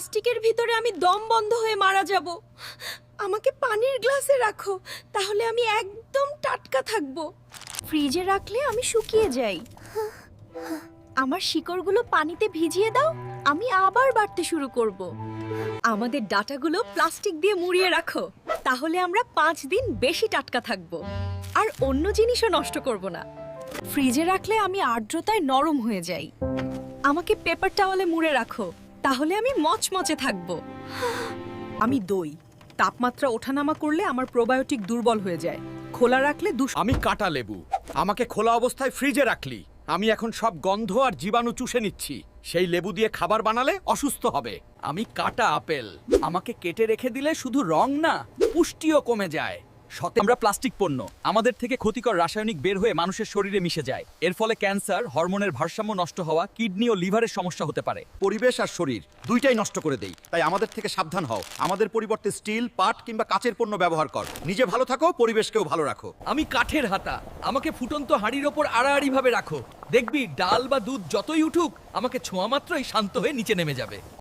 প্লাস্টিকের ভিতরে আমি দম বন্ধ হয়ে মারা যাব। আমাকে পানির গ্লাসে রাখো, তাহলে আমি একদম টাটকা থাকব। ফ্রিজে রাখলে আমি শুকিয়ে যাই। আমার শিকড়গুলো পানিতে ভিজিয়ে দাও, আমি আবার বাড়তে শুরু করব। আমাদের ডাটাগুলো প্লাস্টিক দিয়ে মুড়িয়ে রাখো, তাহলে আমরা 5 দিন বেশি টাটকা থাকব আর অন্য জিনিসও নষ্ট করব না। ফ্রিজে রাখলে আমি আর্দ্রতায় নরম হয়ে যাই। আমাকে পেপার টাওয়ালে মুড়ে রাখো, তাহলে আমি মচমচে থাকব। আমি দই তাপমাত্রা ওঠানামা করলে আমার প্রোবায়োটিক দুর্বল হয়ে যায়। খোলা রাখলে আমি কাটা লেবু, আমাকে খোলা অবস্থায় ফ্রিজে রাখলি। আমি এখন সব গন্ধ আর জীবাণু চুষে নিচ্ছি। সেই লেবু দিয়ে খাবার বানালে অসুস্থ হবে। আমি কাটা আপেল, আমাকে কেটে রেখে দিলে শুধু রং না, পুষ্টিও কমে যায়। আমরা প্লাস্টিক পণ্য, আমাদের থেকে ক্ষতিকর রাসায়নিক বের হয়ে মানুষের শরীরে মিশে যায়। এর ফলে ক্যান্সার, হরমোনের ভারসাম্য নষ্ট হওয়া, কিডনি ও লিভারের সমস্যা হতে পারে। পরিবেশ আর শরীর দুইটাই নষ্ট করে দেই, তাই আমাদের থেকে সাবধান হও। আমাদের পরিবর্তে স্টিল, পাট কিংবা কাচের পণ্য ব্যবহার কর। নিজে ভালো থাকো, পরিবেশকেও ভালো রাখো। আমি কাঠের হাতা, আমাকে ফুটন্ত হাঁড়ির ওপর আড়াআড়ি ভাবে রাখো। দেখবি ডাল বা দুধ যতই উঠুক, আমাকে ছোঁয়া মাত্রই শান্ত হয়ে নিচে নেমে যাবে।